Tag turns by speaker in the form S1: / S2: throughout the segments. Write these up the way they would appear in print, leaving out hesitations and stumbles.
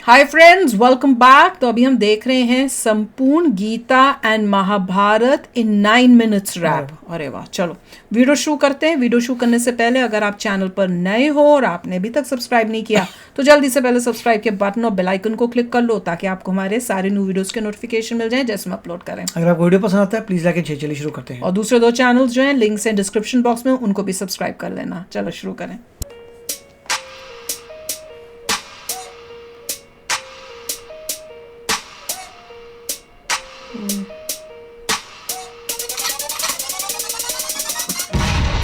S1: Hi friends, welcome back. तो अभी हम देख रहे हैं संपूर्ण Gita and Mahabharat in 9 minutes rap. अरे वाह, चलो वीडियो शुरू करते हैं। वीडियो शुरू करने से पहले अगर आप चैनल पर नए हो और आपने अभी तक सब्सक्राइब नहीं किया तो जल्दी से पहले सब्सक्राइब के बटन और बेल आइकन को क्लिक कर लो ताकि आपको हमारे सारे न्यू वीडियोस के नोटिफिकेशन मिल जाएं जैसे हम अपलोड करें।
S2: अगर आपको वीडियो पसंद आता है प्लीज लाइक एंड शेयर। चलिए शुरू करते हैं।
S1: और दूसरे 2 चैनल्स जो हैं लिंक्स हैं डिस्क्रिप्शन बॉक्स में, उनको भी सब्सक्राइब कर लेना। चलो शुरू करें।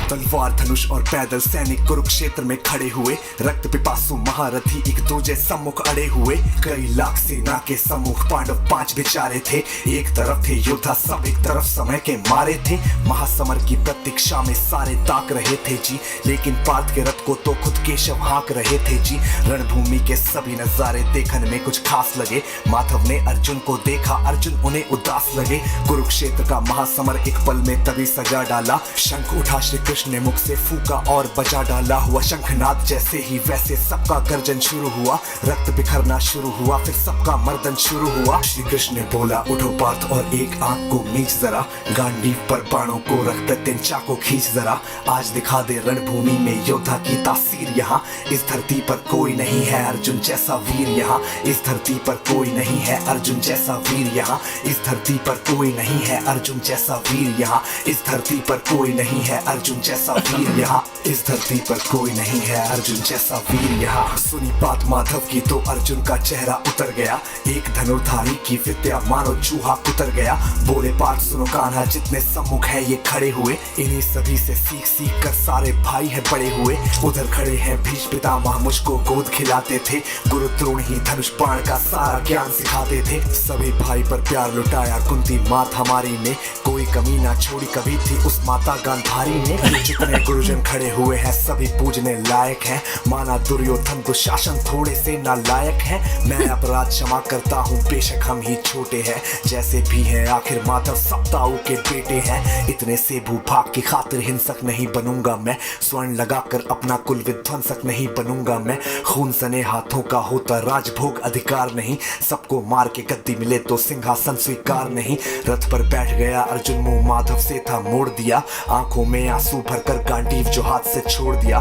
S3: तलवार धनुष और पैदल सैनिक कुरुक्षेत्र में खड़े हुए, रक्त पिपासु महारथी एक दूजे सम्मुख अड़े हुए। कई लाख सेना के सम्मुख पांडव 5 बेचारे थे। एक तरफ थे योद्धा सब, एक तरफ समय के मारे थे। महासमर की प्रतीक्षा में सारे ताक रहे थे जी, लेकिन पार्थ के रथ को तो खुद केशव हाँक रहे थे जी। रणभूमि के सभी नजारे देखने में कुछ खास लगे। माधव ने अर्जुन को देखा, अर्जुन उन्हें उदास लगे। कुरुक्षेत्र का महासमर एक पल में तभी सजा डाला। शंख उठा श्री कृष्ण ने मुख से फूका और बजा डाला। हुआ शंखनाद जैसे ही वैसे सबका गर्जन शुरू हुआ। रक्त बिखरना शुरू हुआ, फिर सबका मर्दन शुरू हुआ। श्री कृष्ण ने बोला, उठो पार्थ और एक आंख को मीच जरा। गांडीव पर बाणों को रख प्रत्यन चाको खींच जरा। आज दिखा दे रणभूमि में योद्धा की तासीर यहाँ। इस धरती पर कोई नहीं है अर्जुन जैसा वीर यहाँ। इस धरती पर कोई नहीं है अर्जुन जैसा वीर यहाँ। इस धरती पर कोई नहीं है अर्जुन जैसा वीर यहाँ। इस धरती पर कोई नहीं है अर्जुन जैसा वीर यहाँ। इस धरती पर कोई नहीं है अर्जुन जैसा वीर यहाँ। सुनी बात माधव की तो अर्जुन का चेहरा उतर गया। एक धनुर्धारी की विद्या मानो चूहा उतर गया। बोले पार्थ सुनो कान्हा, जितने सम्मुख है ये खड़े हुए, इन्हीं सभी से सीख सीख कर सारे भाई है बड़े हुए। उधर खड़े हैं भीष्म पितामह, मुझको गोद खिलाते थे। गुरु द्रोण ही धनुष बाण का सारा ज्ञान सिखाते थे। सभी भाई पर प्यार लुटाया कुंती मात हमारी ने। कोई कमी ना छोड़ी कभी थी उस माता गांधारी ने। जितने गुरुजन खड़े हुए हैं सभी पूजने लायक हैं। माना दुर्योधन दुशासन थोड़े से नालायक हैं। मैं अपराध क्षमा करता हूँ बेशक हम ही छोटे हैं। जैसे भी हैं आखिर माधव सब ताऊ के बेटे हैं। इतने से भूभाग की खातिर हिंसक नहीं बनूंगा मैं। स्वर्ण लगाकर अपना कुल विध्वंसक नहीं बनूंगा मैं। खून सने हाथों का होता राजभोग अधिकार नहीं। सबको मार के गद्दी मिले तो सिंहासन स्वीकार नहीं। रथ पर बैठ गया अर्जुन, मुंह माधव से था मोड़ दिया। आंखों में आंसू भरकर गांडीव जो हाथ से छोड़ दिया।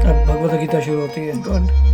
S2: अब भगवत गीता शुरू होती है।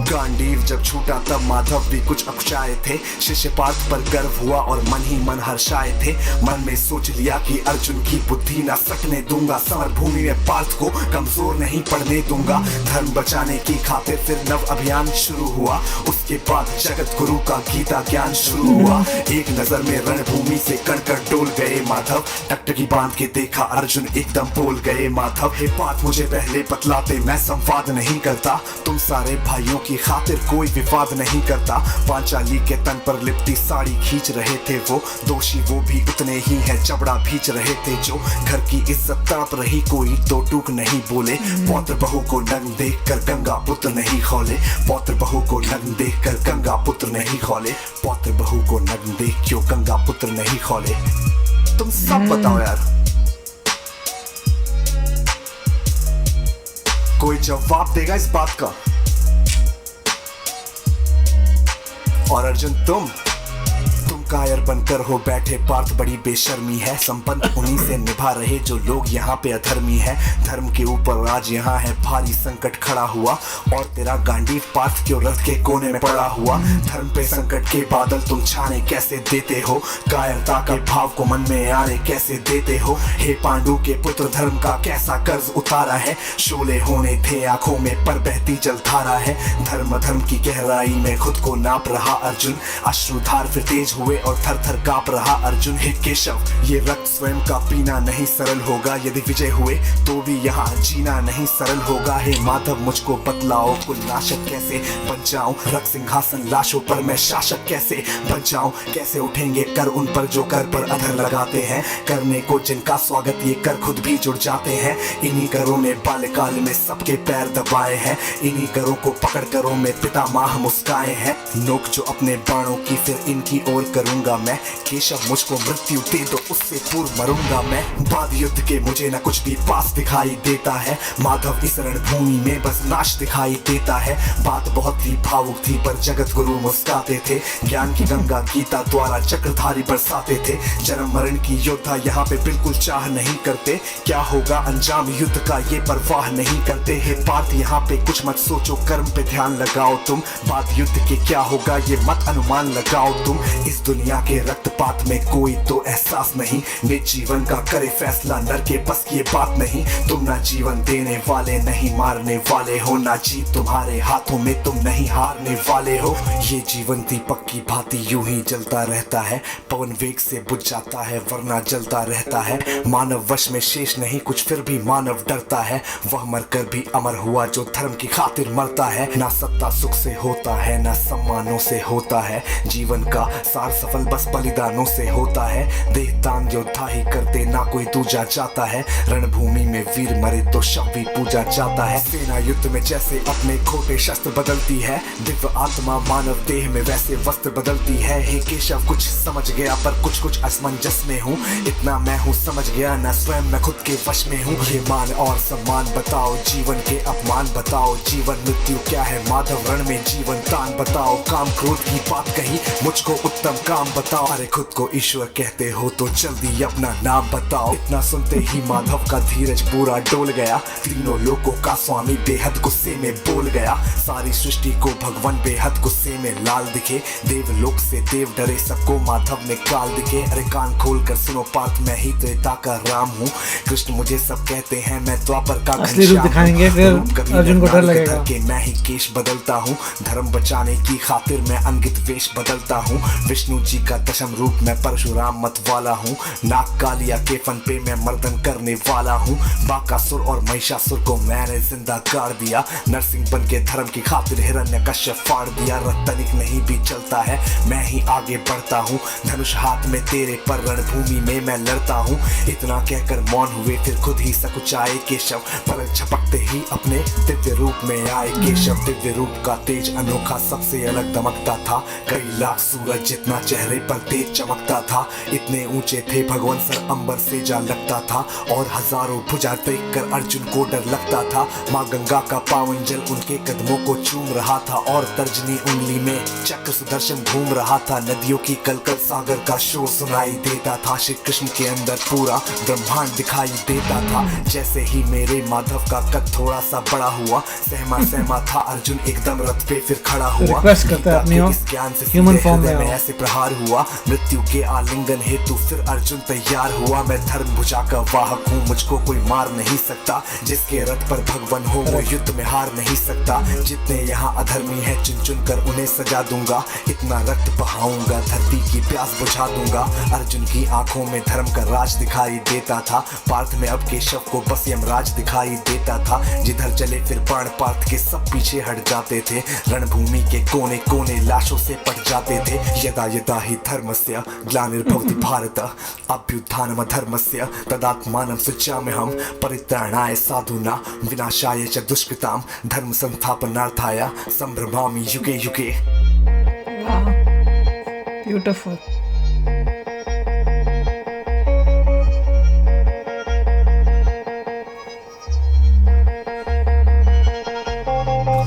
S3: गांडीव जब छूटा तब माधव भी कुछ अकुचाए थे। शिष्य पार्थ पर गर्व हुआ और मन ही मन हर्षाए थे। मन में सोच लिया कि अर्जुन की बुद्धि ना सकने दूंगा। समर भूमि में पार्थ को कमजोर नहीं पड़ने दूंगा। धर्म बचाने की खातिर फिर नव अभियान शुरू हुआ। उसके बाद जगत गुरु का गीता ज्ञान शुरू हुआ। एक नजर में रणभूमि से कणकण डोल गए माधव। टकटकी बांध के देखा अर्जुन एकदम बोल गए माधव। हे पार्थ मुझे पहले बतलाते, मैं संवाद नहीं करता। तुम सारे भाइयों की खातिर कोई विवाद नहीं करता। पांचाली के तन पर लिपटी साड़ी खींच रहे थे वो। दोषी वो भी उतने ही है, जबड़ा भींच रहे थे जो। घर की इज्जत तड़प रही, कोई दो टूक नहीं बोले। पौत्र बहू को नग्न देख कर गंगा पुत्र नहीं खौले। पौत्र बहू को नग्न देख कर गंगा पुत्र नहीं खौले। पौत्र बहू को नग्न देख क्यों गंगा पुत्र नहीं खौले। तुम सब बताओ यार, कोई जवाब देगा इस बात का? और अर्जुन तुम कायर बनकर हो बैठे पार्थ, बड़ी बेशर्मी है। संबंध उन्हीं से निभा रहे जो लोग यहाँ पे अधर्मी है। धर्म के ऊपर आज यहाँ है भारी संकट खड़ा हुआ। और तेरा गांडीव पार्थ क्यों रथ के कोने में पड़ा हुआ। धर्म पे संकट के बादल तुम छाने कैसे देते हो। कायरता के भाव को मन में आने कैसे देते हो। हे पांडु के पुत्र, धर्म का कैसा कर्ज उतारा है। शोले होने थे आंखों में पर बहती जलधारा है। धर्म धर्म की गहराई में खुद को नाप रहा अर्जुन। अश्रुधार फिर तेज हुए और थर थर कांप रहा अर्जुन। हे केशव, ये रक्त स्वयं का पीना नहीं सरल होगा। यदि विजय हुए तो भी यहाँ जीना नहीं सरल होगा। हे माधव मुझको बतलाओ, कुल नाशक कैसे बन जाऊं। रक्त सिंहासन लाशों पर मैं शासक कैसे बन जाऊं। कैसे उठेंगे कर उन पर जो कर पर अधर लगाते हैं। करने को जिनका स्वागत ये कर खुद भी जुड़ जाते हैं। इन्हीं करों ने बाल्यकाल में सबके पैर दबाए हैं। इन्हीं करों को पकड़ करों में पितामह मुस्काए हैं। नोक जो अपने बाणों की फिर इनकी ओर कर करूंगा मैं। केशव मुझको मृत्यु दे दो, उससे पूर्व मरूंगा मैं। बाद युद्ध के मुझे न कुछ भी पास दिखाई देता है, माधव इस रणभूमि में बस नाश दिखाई देता है। बात बहुत ही भावुक थी पर जगत गुरु मुस्काते थे, ज्ञान की गंगा गीता द्वारा चक्रधारी बरसाते थे। जन्म मरण की योद्धा यहाँ पे बिल्कुल चाह नहीं करते, क्या होगा अंजाम युद्ध का ये परवाह नहीं करते। हे पार्थ यहाँ पे कुछ मत सोचो, कर्म पे ध्यान लगाओ तुम। बाद युद्ध के क्या होगा ये मत अनुमान लगाओ तुम। इस दुनिया के रक्तपात में कोई तो एहसास नहीं, निज जीवन का करे फैसला नर के बस की ये बात नहीं। तुम ना जीवन देने वाले नहीं मारने वाले हो, ना जीत तुम्हारे हाथों में तुम नहीं हारने वाले हो। ये जीवन दीपक की भांति यूं ही जलता रहता है, पवन वेग से बुझ जाता है वरना जलता रहता है। मानव वश में शेष नहीं कुछ फिर भी मानव डरता है, वह मरकर भी अमर हुआ जो धर्म की खातिर मरता है। ना सत्ता सुख से होता है ना सम्मानों से होता है, जीवन का सार सफल बस बलिदानों से होता है। देहदान योद्धा ही करते ना कोई दूजा जाता है, रणभूमि में वीर मरे तो शव भी पूजा जाता है। सेना युद्ध में जैसे अपने खोटे शस्त्र बदलती है, दिव्य आत्मा मानव देह में वैसे वस्त्र बदलती है। हे केशव कुछ समझ गया पर कुछ कुछ असमंजस में हूँ, इतना मैं हूँ समझ गया ना स्वयं मैं खुद के वश में हूँ। ये मान और सम्मान बताओ, जीवन के अपमान बताओ, जीवन मृत्यु क्या है माधव रण में जीवन तान बताओ। काम क्रोध की बात कही मुझको उत्तम काम बताओ, अरे खुद को ईश्वर कहते हो तो जल्दी अपना नाम बताओ। इतना सुनते ही माधव का धीरज पूरा डोल गया, तीनों लोगों का स्वामी बेहद गुस्से में बोल गया। सारी सृष्टि को भगवान बेहद गुस्से में लाल दिखे, देवलोक से देव डरे सबको माधव ने काल दिखे। अरे कान खोल कर सुनो पार्थ मैं ही त्रेता का राम हूँ, कृष्ण मुझे सब कहते हैं मैं द्वापर का
S2: असली रूप दिखाएंगे फिर अर्जुन को डर लगेगा
S3: कि मैं ही केश बदलता हूँ। धर्म बचाने की खातिर मैं अंगित वेश बदलता हूँ, विष्णु जी का दशम रूप मैं परशुराम मत वाला हूँ। नाग कालिया के फन पे मैं मर्दन करने वाला हूँ, बाकासुर और महिषासुर को मैंने जिंदा गाड़ दिया। नरसिंह बन के धर्म की खातिर हिरण्यकश्यप फाड़ दिया। रतनिक नहीं भी चलता है मैं ही आगे बढ़ता हूँ, धनुष हाथ में तेरे पर रणभूमि में मैं लड़ता हूँ। इतना कहकर मौन हुए फिर खुद ही सकुचाए केशव, पलक झपकते ही अपने दिव्य रूप में आए केशव। दिव्य रूप का तेज अनोखा सबसे अलग दमकता था, कई लाख सूरज जितना चेहरे पर तेज चमकता था। इतने ऊंचे थे भगवान सर अंबर से जा लगता था, और हजारों भुजा देख कर अर्जुन को डर लगता था। माँ गंगा का पावन जल उनके कदमों को चूम रहा था, और तर्जनी उंगली में चक्र सुदर्शन घूम रहा था। नदियों की कलकल सागर का शोर सुनाई देता था, श्री कृष्ण के अंदर पूरा ब्रह्मांड दिखाई देता था। जैसे ही मेरे माधव का कद थोड़ा सा बड़ा हुआ, सहमा सहमा था अर्जुन एकदम रथ पे फिर खड़ा हुआ।
S2: रिक्वेस्ट करता है अपनी
S3: इस ज्ञान से
S2: ह्यूमन फॉर्म में
S3: ऐसे प्रहार हुआ, मृत्यु के आलिंगन हेतु फिर अर्जुन तैयार हुआ। मैं धर्म भुजा का वाहक हूँ, मुझको कोई मार नहीं सकता, जिसके रथ पर भगवान हो वो युद्ध में हार नहीं सकता। जितने यहाँ अधर्मी है चुन चुन कर उन्हें सजा दूंगा, इतना रक्त बहाऊंगा धरती की प्यास बुझा दूंगा। अर्जुन की आंखों में धर्म का राज दिखाई देता था, पार्थ में अब केशव को बस यमराज दिखाई देता था। जिधर चले फिर बाण पार्थ के सब पीछे हट जाते थे, रणभूमि के कोने कोने लाशों से पट जाते थे। यदा यदा ही धर्मस्य ग्लानिर्भवति भारत अभ्युत्थानम धर्मस्य तदात्मानं सृजाम्यहम् परित्राणाय साधूनां विनाशाय च दुष्कृतां धर्म संस्थापनार्थाय संभ्रमामि युगे युगे।
S1: ब्यूटीफुल।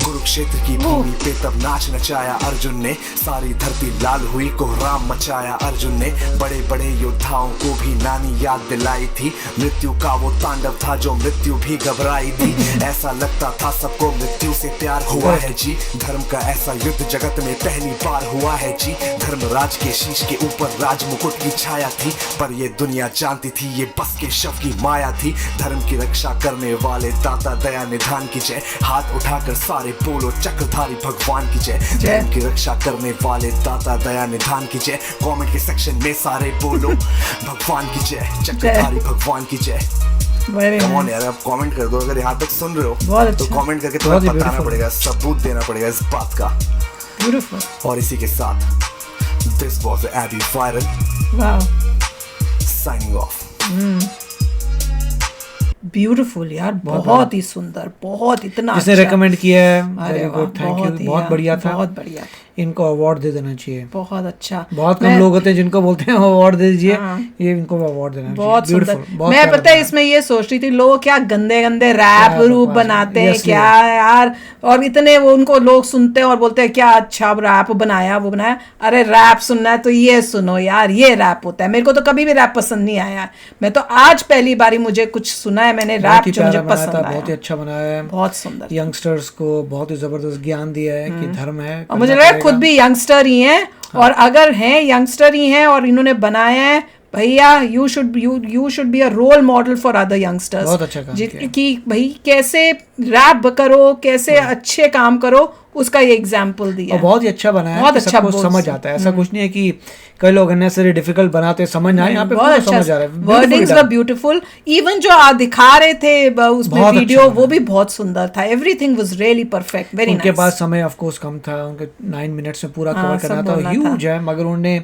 S3: कुरुक्षेत्र की भूमि पे तब नाच नचाया अर्जुन ने, सारी धरती लाल हुई कोहराम मचाया अर्जुन ने। बड़े बड़े योद्धाओं को भी नानी याद दिलाई थी, मृत्यु का वो तांडव था जो मृत्यु भी घबराई थी। ऐसा लगता था सबको मृत्यु से प्यार हुआ है जी, धर्म का ऐसा युद्ध जगत में पहली बार हुआ है जी। धर्मराज के शीश के ऊपर राज मुकुट की छाया थी, पर ये दुनिया जानती थी ये बस के शव की माया थी। धर्म की रक्षा करने वाले दाता दया निधान की जय, हाथ उठाकर सारे बोलो चक्रधारी भगवान की जय। धर्म की रक्षा करने वाले दाता दया निधान की जय, कमेंट के सेक्शन में सारे बोलो भगवान की जय, चक्रधारी भगवान की जय। कौन यार आप कमेंट कर दो, अगर यहाँ तक सुन रहे हो तो कमेंट करके तुम्हें बताना पड़ेगा, सबूत देना पड़ेगा इस बात का। और इसी के साथ this was AB viral signing off.
S1: Beautiful यार, बहुत ही सुंदर, बहुत इतना
S2: जिसने
S1: अच्छा।
S2: रेकमेंड किया है,
S1: अरे
S2: वेरी
S1: वाह,
S2: गुड, थैंक यू, बहुत बढ़िया था,
S1: बहुत बढ़िया।
S2: इनको अवार्ड दे देना चाहिए।
S1: बहुत अच्छा।
S2: बहुत कम लोग होते हैं जिनको बोलते हैं अवार्ड दे दीजिए, ये इनको अवार्ड देना चाहिए।
S1: बहुत सुंदर।
S2: बहुत
S1: मैं
S2: प्यारा
S1: पता है
S2: बना
S1: इसमें ये सोच रही थी, लोग क्या गंदे गंदे रैप रूप
S2: बकवास
S1: बनाते
S2: है।
S1: हैं
S2: Yes,
S1: क्या यार, और इतने वो उनको लोग सुनते हैं और बोलते हैं क्या अच्छा रैप बनाया वो बनाया। अरे रैप सुनना है तो ये सुनो यार, ये रैप होता है। मेरे को तो कभी भी रैप पसंद नहीं आया, मैं तो आज पहली बारी मुझे कुछ सुना है मैंने रैप जो मुझे पसंद आया।
S2: बहुत ही अच्छा बनाया है,
S1: बहुत सुंदर।
S2: यंगस्टर्स को बहुत ही जबरदस्त ज्ञान दिया है कि धर्म है,
S1: और मुझे लग रहा है खुद भी यंगस्टर ही हैं, और अगर हैं यंगस्टर ही हैं और इन्होंने बनाया है, भैया you should be a role model for other youngsters.
S2: बहुत अच्छा काम किया।
S1: कि भाई कैसे रैप करो, कैसे अच्छे काम करो, उसका ये एग्जाम्पल दिया
S2: और बहुत ही अच्छा बनाया है,
S1: बहुत
S2: कि
S1: अच्छा
S2: सबको समझ आता है। ऐसा कुछ नहीं है कि कई लोग अननेसेसरी डिफिकल्ट बनाते समझ ना आए, यहाँ पे
S1: बहुत
S2: पूरा
S1: अच्छा।
S2: समझ आ रहा है।
S1: वर्डिंग्स वर ब्यूटीफुल, इवन जो दिखा रहे थे उसमें
S2: बहुत
S1: वीडियो
S2: अच्छा
S1: वो भी बहुत सुंदर था। Everything was really perfect, very
S2: उनके
S1: नाइस।
S2: पास समय ऑफ कोर्स कम था, उनके 9 मिनट्स में पूरा कवर
S1: सब
S2: करना था,
S1: बोलना
S2: ह्यूज है, मगर उन्होंने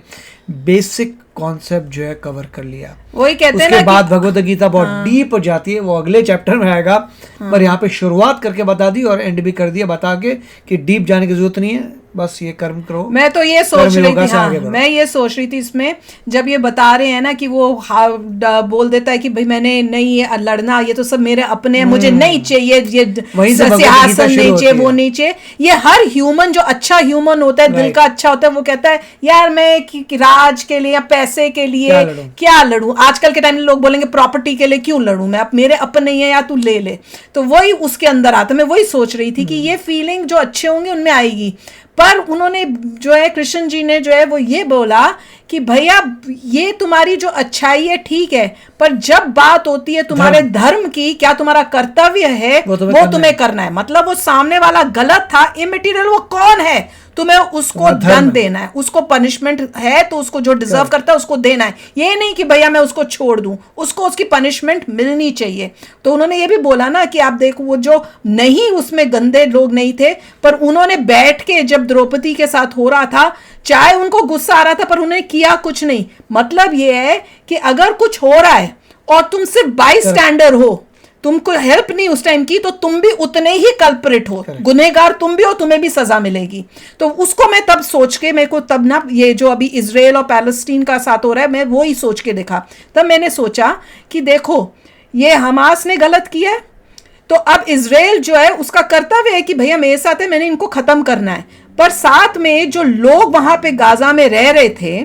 S2: बेसिक कॉन्सेप्ट जो है कवर कर लिया।
S1: वही कहते हैं
S2: उसके
S1: ना
S2: बाद भगवत गीता बहुत डीप हो जाती है, वो अगले चैप्टर में आएगा, पर यहाँ पे शुरुआत करके बता दी और एंड भी कर दिया बता के कि डीप जाने की जरूरत नहीं है, बस ये कर्म करो।
S1: मैं तो ये सोच रही
S2: योगा
S1: थी,
S2: से
S1: हाँ
S2: आगे बढ़ो।
S1: मैं ये सोच रही थी इसमें जब ये बता रहे हैं ना कि वो बोल देता है कि भाई मैंने नहीं ये लड़ना, ये तो सब मेरे अपने हैं, मुझे नहीं चाहिए ये
S2: वहीं से भगवत गीता
S1: सिंहासन
S2: शुरू
S1: नहीं
S2: होती
S1: चाहिए, वो
S2: है।
S1: नहीं चाहिए। ये हर ह्यूमन जो अच्छा ह्यूमन होता है, दिल
S2: Right.
S1: का अच्छा होता है, वो कहता है यार मैं कि राज के लिए या पैसे के लिए क्या लड़ूं। आजकल के टाइम में लोग बोलेंगे प्रॉपर्टी के लिए क्यों लड़ूं मैं, अब मेरे अपने ही है या तू ले ले। तो वही उसके अंदर आता। मैं वही सोच रही थी कि ये फीलिंग जो अच्छे होंगे उनमें आएगी, पर उन्होंने जो है कृष्ण जी ने जो है वो ये बोला कि भैया ये तुम्हारी जो अच्छाई है ठीक है, पर जब बात होती है तुम्हारे धर्म की, क्या तुम्हारा कर्तव्य है वो तुम्हें करना है। मतलब वो सामने वाला गलत था, इमेटीरियल, वो कौन है, तुम्हें उसको दंड देना है, उसको पनिशमेंट है तो उसको जो डिजर्व करता है उसको देना है। ये नहीं कि भैया मैं उसको छोड़ दूं, उसको उसकी पनिशमेंट मिलनी चाहिए। तो उन्होंने ये भी बोला ना कि आप देखो वो जो नहीं उसमें गंदे लोग नहीं थे, पर उन्होंने बैठ के जब द्रौपदी के साथ हो रहा था, चाहे उनको गुस्सा आ रहा था पर उन्होंने किया कुछ नहीं। मतलब ये है कि अगर कुछ हो रहा है और तुम सिर्फ बाई स्टैंडर हो, तुमको हेल्प नहीं उस टाइम की, तो तुम भी उतने ही कल्परेट हो, गुनहगार तुम भी हो, तुम्हें भी सजा मिलेगी। तो उसको मैं तब सोच के, मेरे को तब ना ये जो अभी इजराइल और पैलेस्टीन का साथ हो रहा है, मैं वो ही सोच के देखा। तब मैंने सोचा कि देखो ये हमास ने गलत किया है, तो अब इजराइल जो है उसका कर्तव्य है कि भैया मेरे साथ है, मैंने इनको खत्म करना है। पर साथ में जो लोग वहां पे गाजा में रह रहे थे,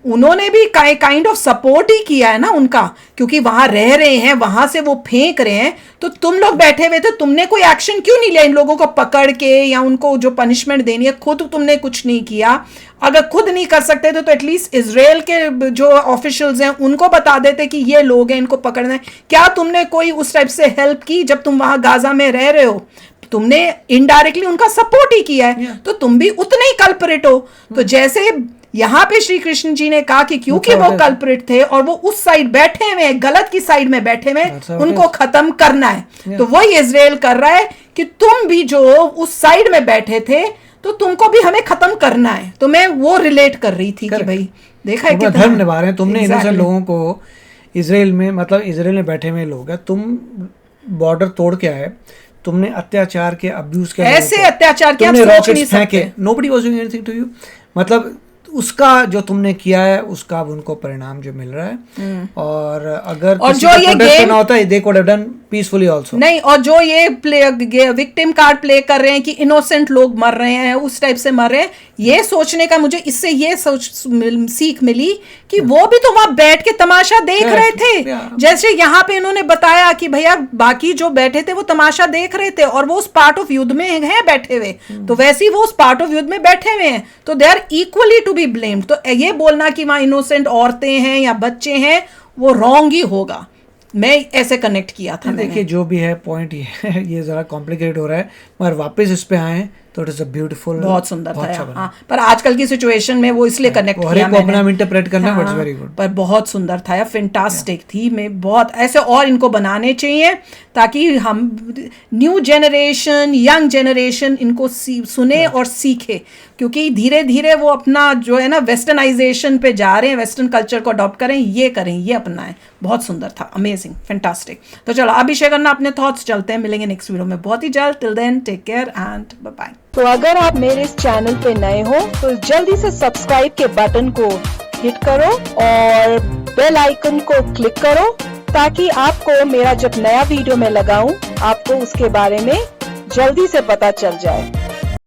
S1: उन्होंने भी काइंड ऑफ सपोर्ट ही किया है ना उनका, क्योंकि वहां रह रहे हैं, वहां से वो फेंक रहे हैं। तो तुम लोग बैठे हुए थे, तुमने कोई एक्शन क्यों नहीं लिया इन लोगों को पकड़ के, या उनको जो पनिशमेंट देनी है खुद तुमने कुछ नहीं किया। अगर खुद नहीं कर सकते तो एटलीस्ट इजराइल के जो ऑफिशियल्स हैं उनको बता देते कि ये लोग हैं, इनको पकड़ना है। क्या तुमने कोई उस टाइप से हेल्प की जब तुम वहां गाजा में रह रहे हो? तुमने इनडायरेक्टली उनका सपोर्ट ही किया है, तो तुम भी उतने ही कल्परेट हो। तो जैसे यहाँ पे श्री कृष्ण जी ने कहा कि क्योंकि वो कल्परेट थे और वो उस साइड बैठे हुए, गलत की साइड में बैठे हुए, उनको खत्म करना है। तो वही इजराइल कर रहा है कि तुम भी जो उस साइड में बैठे थे, तो तुमको भी हमें खत्म करना है। तो मैं वो रिलेट कर रही थी कि भाई देखा है कि
S2: धर्म निभा रहे हैं तुमने। इनोसेंट लोगों को इजराइल में, मतलब इजराइल में बैठे हुए लोग हैं, तुम बॉर्डर तोड़ के आए, तुमने अत्याचार के, अब्यूज के,
S1: ऐसे अत्याचार किया,
S2: तुमने रॉकेट्स फेंके, nobody was doing anything to you. मतलब उसका जो तुमने किया है उसका अब उनको परिणाम जो मिल रहा है। और अगर
S1: और जो ये गेम
S2: होता है, they could have done peacefully also।
S1: नहीं, और जो ये विक्टिम कार्ड प्ले कर रहे हैं कि इनोसेंट लोग मर रहे हैं, उस टाइप से मर रहे हैं, ये सोचने का मुझे इससे ये सीख मिली कि वो भी तो वहां बैठ के तमाशा देख रहे थे। जैसे यहाँ पे इन्होंने बताया कि भैया बाकी जो बैठे थे वो तमाशा देख रहे थे और वो उस पार्ट ऑफ युद्ध में है बैठे हुए, तो वैसे ही वो उस पार्ट ऑफ युद्ध में बैठे हुए हैं, तो they are equally to be blamed. तो ये बोलना कि वहां इनोसेंट औरतें हैं या बच्चे हैं, वो रॉन्ग ही होगा। मैं ऐसे कनेक्ट किया था।
S2: देखिए जो भी है पॉइंट ये है, ये जरा कॉम्प्लिकेटेड हो रहा है, मगर वापस इस पे आए तो इट इज अ ब्यूटीफुल,
S1: बहुत सुंदर था। हाँ, पर आजकल की सिचुएशन में वो इसलिए कनेक्ट किया मैंने,
S2: अपना इंटरप्रेट करना, बट इट्स वेरी गुड।
S1: पर बहुत सुंदर था यार, फैंटास्टिक थी। मैं बहुत ऐसे और इनको बनाने चाहिए ताकि हम न्यू जनरेशन, यंग जनरेशन इनको सुने और सीखे, क्योंकि धीरे धीरे वो अपना जो है ना वेस्टर्नाइजेशन पे जा रहे हैं, वेस्टर्न कल्चर को अडॉप्ट करें, ये अपनाएं। बहुत सुंदर था, अमेजिंग, फैंटास्टिक। तो चलो अभिषेक करना अपने थॉट्स, चलते हैं, मिलेंगे नेक्स्ट वीडियो में बहुत ही जल्द। Till then take care and bye bye. तो अगर आप मेरे इस चैनल पे नए हो तो जल्दी से सब्सक्राइब के बटन को हिट करो और बेल आइकन को क्लिक करो ताकि आपको मेरा जब नया वीडियो मैं लगाऊं आपको उसके बारे में जल्दी से पता चल जाए।